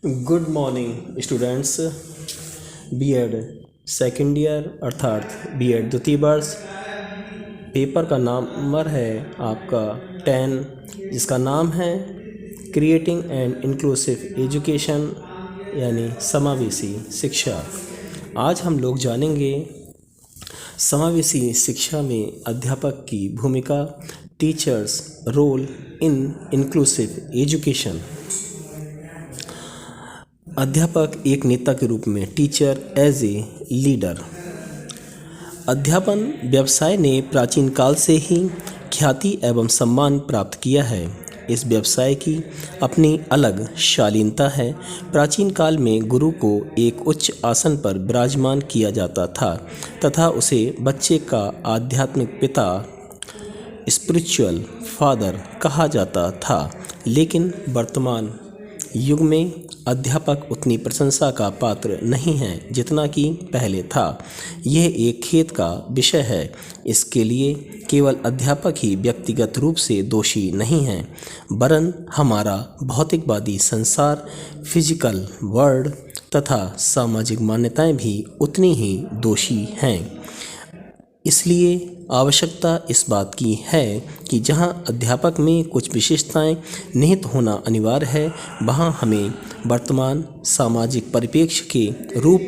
Good morning students. BEd second year अर्थात BEd द्वितीय वर्ष पेपर का नंबर है आपका 10, जिसका नाम है क्रिएटिंग एंड इंक्लूसिव एजुकेशन यानी समावेशी शिक्षा। आज हम लोग जानेंगे समावेशी शिक्षा में अध्यापक की भूमिका, teachers role in inclusive education. अध्यापक एक नेता के रूप में, टीचर एज ए लीडर। अध्यापन व्यवसाय ने प्राचीन काल से ही ख्याति एवं सम्मान प्राप्त किया है। इस व्यवसाय की अपनी अलग शालीनता है। प्राचीन काल में गुरु को एक उच्च आसन पर विराजमान किया जाता था तथा उसे बच्चे का आध्यात्मिक पिता, स्पिरिचुअल फादर कहा जाता था। लेकिन वर्तमान युग में अध्यापक उतनी प्रशंसा का पात्र नहीं है जितना कि पहले था। यह एक खेद का विषय है। इसके लिए केवल अध्यापक ही व्यक्तिगत रूप से दोषी नहीं हैं, वरन हमारा भौतिकवादी संसार, फिजिकल वर्ल्ड तथा सामाजिक मान्यताएं भी उतनी ही दोषी हैं। इसलिए आवश्यकता इस बात की है कि जहां अध्यापक में कुछ विशेषताएं निहित होना अनिवार्य है, वहां हमें वर्तमान सामाजिक परिप्रेक्ष्य के रूप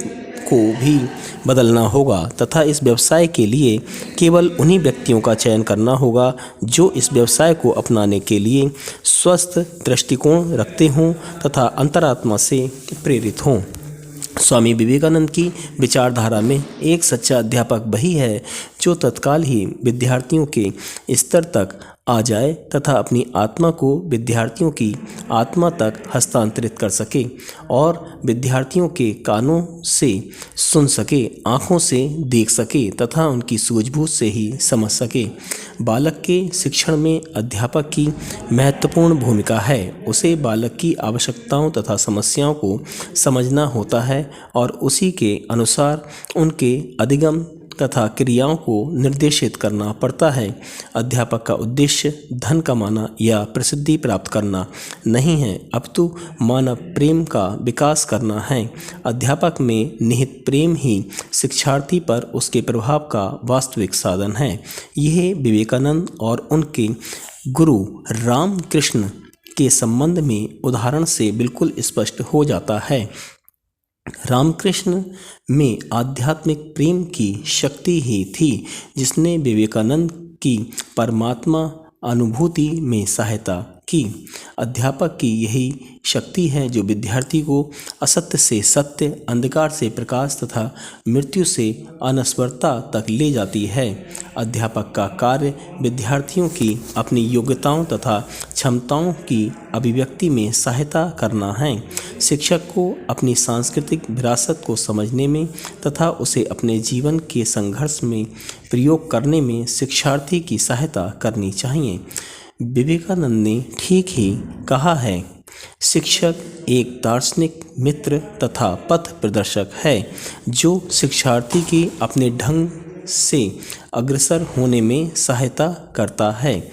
को भी बदलना होगा तथा इस व्यवसाय के लिए केवल उन्हीं व्यक्तियों का चयन करना होगा जो इस व्यवसाय को अपनाने के लिए स्वस्थ दृष्टिकोण रखते हों तथा अंतरात्मा से प्रेरित हों। स्वामी विवेकानंद की विचारधारा में एक सच्चा अध्यापक वही है जो तत्काल ही विद्यार्थियों के स्तर तक आ जाए तथा अपनी आत्मा को विद्यार्थियों की आत्मा तक हस्तांतरित कर सके और विद्यार्थियों के कानों से सुन सके, आँखों से देख सके तथा उनकी सूझबूझ से ही समझ सके। बालक के शिक्षण में अध्यापक की महत्वपूर्ण भूमिका है। उसे बालक की आवश्यकताओं तथा समस्याओं को समझना होता है और उसी के अनुसार उनके अधिगम तथा क्रियाओं को निर्देशित करना पड़ता है। अध्यापक का उद्देश्य धन कमाना या प्रसिद्धि प्राप्त करना नहीं है, अपितु मानव प्रेम का विकास करना है। अध्यापक में निहित प्रेम ही शिक्षार्थी पर उसके प्रभाव का वास्तविक साधन है। यह विवेकानंद और उनके गुरु रामकृष्ण के संबंध में उदाहरण से बिल्कुल स्पष्ट हो जाता है। रामकृष्ण में आध्यात्मिक प्रेम की शक्ति ही थी जिसने विवेकानंद की परमात्मा अनुभूति में सहायता की। अध्यापक की यही शक्ति है जो विद्यार्थी को असत्य से सत्य, अंधकार से प्रकाश तथा मृत्यु से अनश्वरता तक ले जाती है। अध्यापक का कार्य विद्यार्थियों की अपनी योग्यताओं तथा क्षमताओं की अभिव्यक्ति में सहायता करना है। शिक्षक को अपनी सांस्कृतिक विरासत को समझने में तथा उसे अपने जीवन के संघर्ष में प्रयोग करने में शिक्षार्थी की सहायता करनी चाहिए। विवेकानंद ने ठीक ही कहा है, शिक्षक एक दार्शनिक मित्र तथा पथ प्रदर्शक है जो शिक्षार्थी की अपने ढंग से अग्रसर होने में सहायता करता है।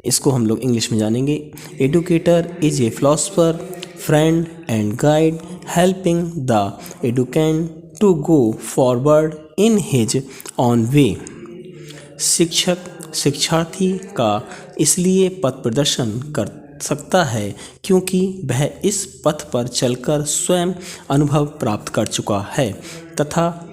इसको हम लोग इंग्लिश में जानेंगे। Educator is a philosopher, friend and guide helping the educand to go forward in his own way. शिक्षक शिक्षार्थी का इसलिए पथ प्रदर्शन कर सकता है क्योंकि वह इस पथ पर चलकर स्वयं अनुभव प्राप्त कर चुका है तथा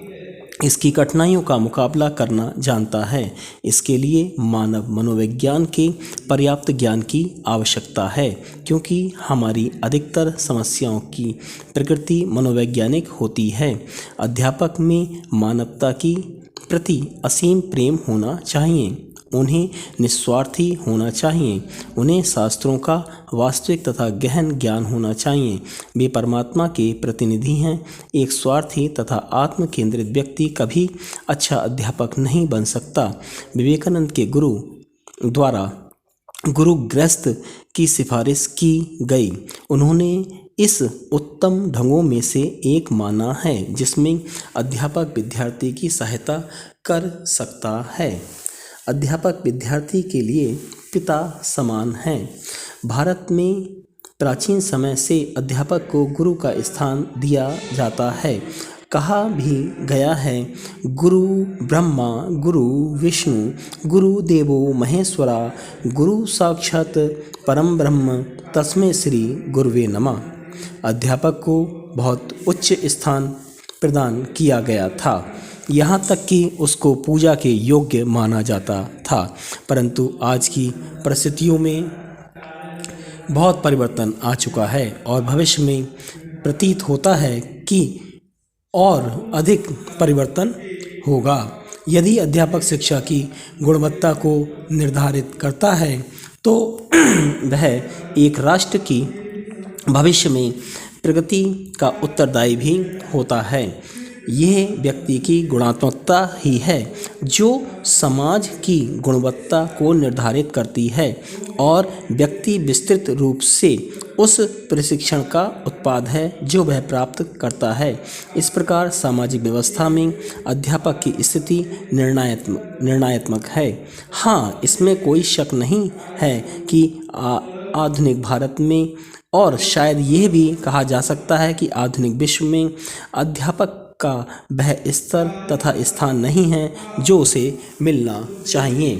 इसकी कठिनाइयों का मुकाबला करना जानता है। इसके लिए मानव मनोविज्ञान के पर्याप्त ज्ञान की आवश्यकता है क्योंकि हमारी अधिकतर समस्याओं की प्रकृति मनोवैज्ञानिक होती है। अध्यापक में मानवता की प्रति असीम प्रेम होना चाहिए, उन्हें निस्वार्थी होना चाहिए, उन्हें शास्त्रों का वास्तविक तथा गहन ज्ञान होना चाहिए। वे परमात्मा के प्रतिनिधि हैं। एक स्वार्थी तथा आत्म केंद्रित व्यक्ति कभी अच्छा अध्यापक नहीं बन सकता। विवेकानंद के गुरु द्वारा गुरु गृहस्थ की सिफारिश की गई। उन्होंने इस उत्तम ढंगों में से एक माना है जिसमें अध्यापक विद्यार्थी की सहायता कर सकता है। अध्यापक विद्यार्थी के लिए पिता समान हैं। भारत में प्राचीन समय से अध्यापक को गुरु का स्थान दिया जाता है। कहा भी गया है, गुरु ब्रह्मा गुरु विष्णु गुरु देवो महेश्वरा गुरु साक्षात परम ब्रह्म तस्मै श्री गुरुवे नमः। अध्यापक को बहुत उच्च स्थान प्रदान किया गया था, यहाँ तक कि उसको पूजा के योग्य माना जाता था। परंतु आज की परिस्थितियों में बहुत परिवर्तन आ चुका है और भविष्य में प्रतीत होता है कि और अधिक परिवर्तन होगा। यदि अध्यापक शिक्षा की गुणवत्ता को निर्धारित करता है तो वह एक राष्ट्र की भविष्य में प्रगति का उत्तरदायी भी होता है। यह व्यक्ति की गुणात्मकता ही है जो समाज की गुणवत्ता को निर्धारित करती है और व्यक्ति विस्तृत रूप से उस प्रशिक्षण का उत्पाद है जो वह प्राप्त करता है। इस प्रकार सामाजिक व्यवस्था में अध्यापक की स्थिति निर्णायत्मक है। हाँ, इसमें कोई शक नहीं है कि आधुनिक भारत में और शायद यह भी कहा जा सकता है कि आधुनिक विश्व में अध्यापक का वह स्तर तथा स्थान नहीं है जो उसे मिलना चाहिए।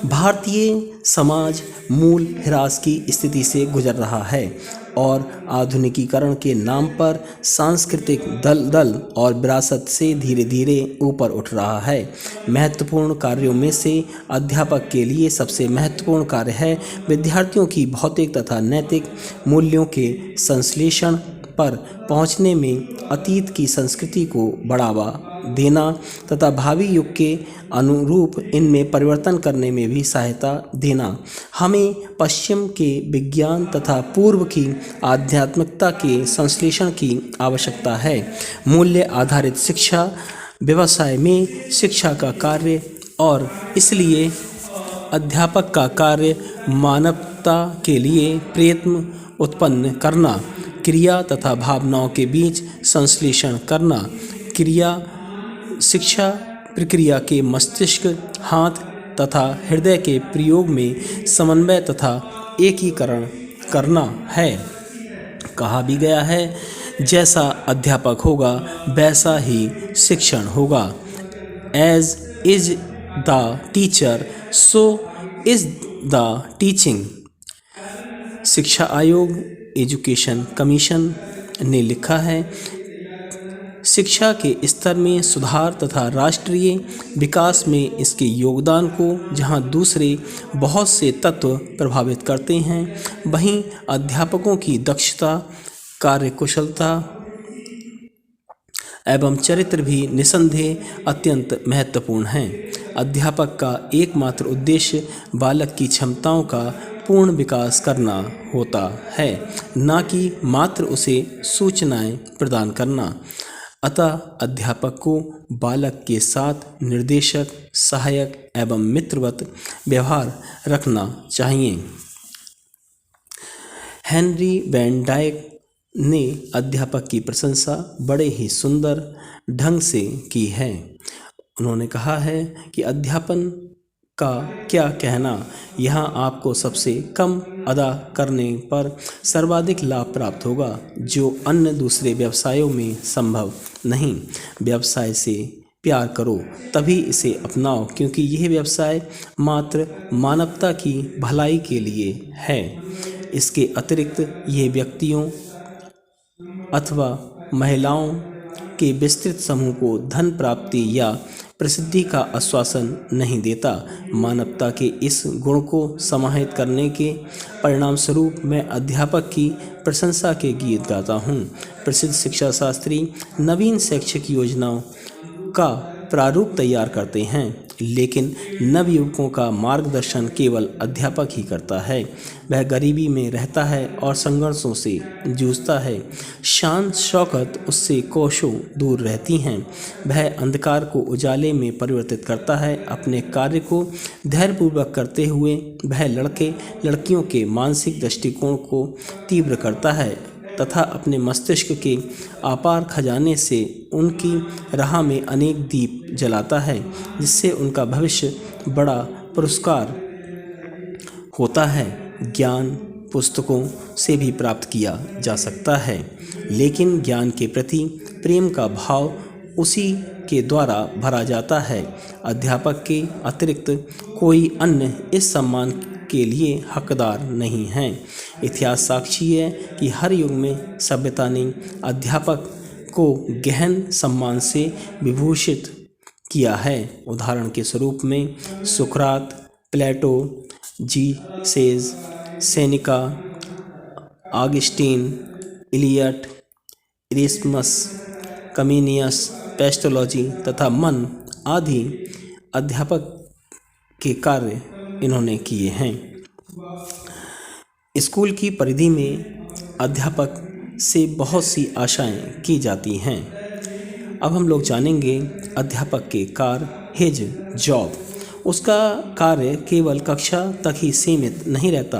भारतीय समाज मूल ह्रास की स्थिति से गुजर रहा है और आधुनिकीकरण के नाम पर सांस्कृतिक दल और विरासत से धीरे धीरे ऊपर उठ रहा है। महत्वपूर्ण कार्यों में से अध्यापक के लिए सबसे महत्वपूर्ण कार्य है विद्यार्थियों की भौतिक तथा नैतिक मूल्यों के संश्लेषण पर पहुंचने में अतीत की संस्कृति को बढ़ावा देना तथा भावी युग के अनुरूप इनमें परिवर्तन करने में भी सहायता देना। हमें पश्चिम के विज्ञान तथा पूर्व की आध्यात्मिकता के संश्लेषण की आवश्यकता है। मूल्य आधारित शिक्षा व्यवसाय में शिक्षा का कार्य और इसलिए अध्यापक का कार्य मानवता के लिए प्रयत्न उत्पन्न करना, क्रिया तथा भावनाओं के बीच संश्लेषण करना, क्रिया शिक्षा प्रक्रिया के मस्तिष्क, हाथ तथा हृदय के प्रयोग में समन्वय तथा एकीकरण करना है। कहा भी गया है, जैसा अध्यापक होगा वैसा ही शिक्षण होगा। As is the teacher so is the teaching. शिक्षा आयोग एजुकेशन कमीशन ने लिखा है, शिक्षा के स्तर में सुधार तथा राष्ट्रीय विकास में इसके योगदान को जहां दूसरे बहुत से तत्व प्रभावित करते हैं, वहीं अध्यापकों की दक्षता, कार्यकुशलता एवं चरित्र भी निसंदेह अत्यंत महत्वपूर्ण हैं। अध्यापक का एकमात्र उद्देश्य बालक की क्षमताओं का पूर्ण विकास करना होता है, न कि मात्र उसे सूचनाएं प्रदान करना। अतः अध्यापक को बालक के साथ निर्देशक, सहायक एवं मित्रवत व्यवहार रखना चाहिए। हेनरी वैन डायक ने अध्यापक की प्रशंसा बड़े ही सुंदर ढंग से की है। उन्होंने कहा है कि अध्यापन का क्या कहना, यहाँ आपको सबसे कम अदा करने पर सर्वाधिक लाभ प्राप्त होगा जो अन्य दूसरे व्यवसायों में संभव नहीं। व्यवसाय से प्यार करो तभी इसे अपनाओ, क्योंकि यह व्यवसाय मात्र मानवता की भलाई के लिए है। इसके अतिरिक्त यह व्यक्तियों अथवा महिलाओं के विस्तृत समूह को धन प्राप्ति या प्रसिद्धि का आश्वासन नहीं देता। मानवता के इस गुण को समाहित करने के परिणाम स्वरूप मैं अध्यापक की प्रशंसा के गीत गाता हूँ। प्रसिद्ध शिक्षा शास्त्री नवीन शैक्षिक योजनाओं का प्रारूप तैयार करते हैं, लेकिन नवयुवकों का मार्गदर्शन केवल अध्यापक ही करता है। वह गरीबी में रहता है और संघर्षों से जूझता है। शान शौकत उससे कोसों दूर रहती हैं। वह अंधकार को उजाले में परिवर्तित करता है। अपने कार्य को धैर्यपूर्वक करते हुए वह लड़के लड़कियों के मानसिक दृष्टिकोण को तीव्र करता है तथा अपने मस्तिष्क के अपार खजाने से उनकी राह में अनेक दीप जलाता है, जिससे उनका भविष्य बड़ा पुरस्कार होता है। ज्ञान पुस्तकों से भी प्राप्त किया जा सकता है, लेकिन ज्ञान के प्रति प्रेम का भाव उसी के द्वारा भरा जाता है। अध्यापक के अतिरिक्त कोई अन्य इस सम्मान के लिए हकदार नहीं है। इतिहास साक्षी है कि हर युग में सभ्यता ने अध्यापक को गहन सम्मान से विभूषित किया है। उदाहरण के स्वरूप में सुकरात, प्लेटो, जीसेस, सेनेका, ऑगस्टीन, इलियट, इरेस्मस, कमीनियस, पेस्टोलॉजी तथा मन आदि अध्यापक के कार्य इन्होंने किए हैं। स्कूल की परिधि में अध्यापक से बहुत सी आशाएं की जाती हैं। अब हम लोग जानेंगे अध्यापक के कार्य, हिज जॉब। उसका कार्य केवल कक्षा तक ही सीमित नहीं रहता,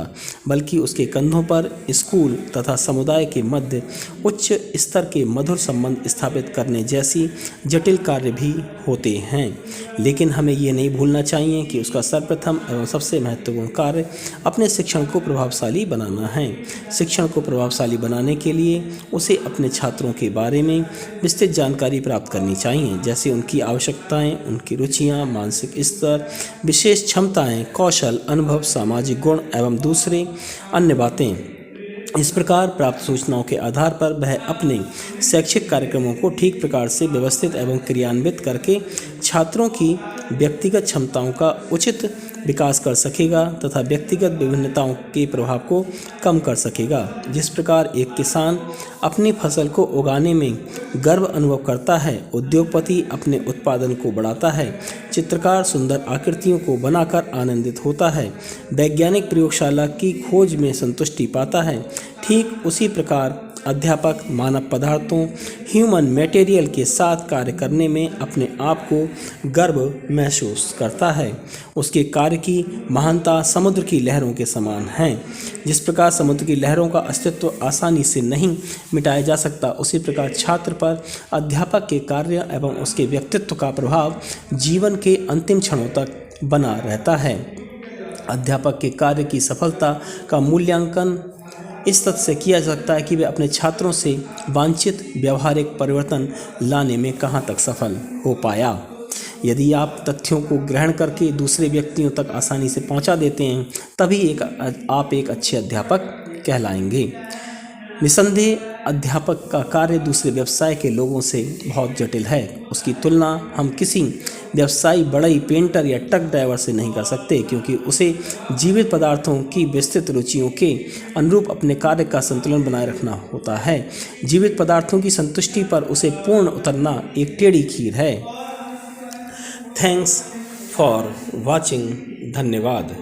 बल्कि उसके कंधों पर स्कूल तथा समुदाय के मध्य उच्च स्तर के मधुर संबंध स्थापित करने जैसी जटिल कार्य भी होते हैं। लेकिन हमें ये नहीं भूलना चाहिए कि उसका सर्वप्रथम एवं सबसे महत्वपूर्ण कार्य अपने शिक्षण को प्रभावशाली बनाना है। शिक्षण को प्रभावशाली बनाने के लिए उसे अपने छात्रों के बारे में विस्तृत जानकारी प्राप्त करनी चाहिए, जैसे उनकी आवश्यकताएं, उनकी रुचियां, मानसिक स्तर, विशेष क्षमताएं, कौशल, अनुभव, सामाजिक गुण एवं दूसरे अन्य बातें। इस प्रकार प्राप्त सूचनाओं के आधार पर वह अपने शैक्षिक कार्यक्रमों को ठीक प्रकार से व्यवस्थित एवं क्रियान्वित करके छात्रों की व्यक्तिगत क्षमताओं का उचित विकास कर सकेगा तथा व्यक्तिगत विभिन्नताओं के प्रभाव को कम कर सकेगा। जिस प्रकार एक किसान अपनी फसल को उगाने में गर्व अनुभव करता है, उद्योगपति अपने उत्पादन को बढ़ाता है, चित्रकार सुंदर आकृतियों को बनाकर आनंदित होता है, वैज्ञानिक प्रयोगशाला की खोज में संतुष्टि पाता है, ठीक उसी प्रकार अध्यापक मानव पदार्थों, ह्यूमन मटेरियल के साथ कार्य करने में अपने आप को गर्व महसूस करता है। उसके कार्य की महानता समुद्र की लहरों के समान है। जिस प्रकार समुद्र की लहरों का अस्तित्व आसानी से नहीं मिटाया जा सकता, उसी प्रकार छात्र पर अध्यापक के कार्य एवं उसके व्यक्तित्व का प्रभाव जीवन के अंतिम क्षणों तक बना रहता है। अध्यापक के कार्य की सफलता का मूल्यांकन इस तथ्य से किया जा सकता है कि वे अपने छात्रों से वांछित व्यवहारिक परिवर्तन लाने में कहाँ तक सफल हो पाया। यदि आप तथ्यों को ग्रहण करके दूसरे व्यक्तियों तक आसानी से पहुँचा देते हैं, तभी आप एक अच्छे अध्यापक कहलाएंगे। निसंदेह अध्यापक का कार्य दूसरे व्यवसाय के लोगों से बहुत जटिल है। उसकी तुलना हम किसी व्यवसायी, बढ़ई, पेंटर या ट्रक ड्राइवर से नहीं कर सकते, क्योंकि उसे जीवित पदार्थों की विस्तृत रुचियों के अनुरूप अपने कार्य का संतुलन बनाए रखना होता है। जीवित पदार्थों की संतुष्टि पर उसे पूर्ण उतरना एक टेढ़ी खीर है। Thanks for watching. धन्यवाद।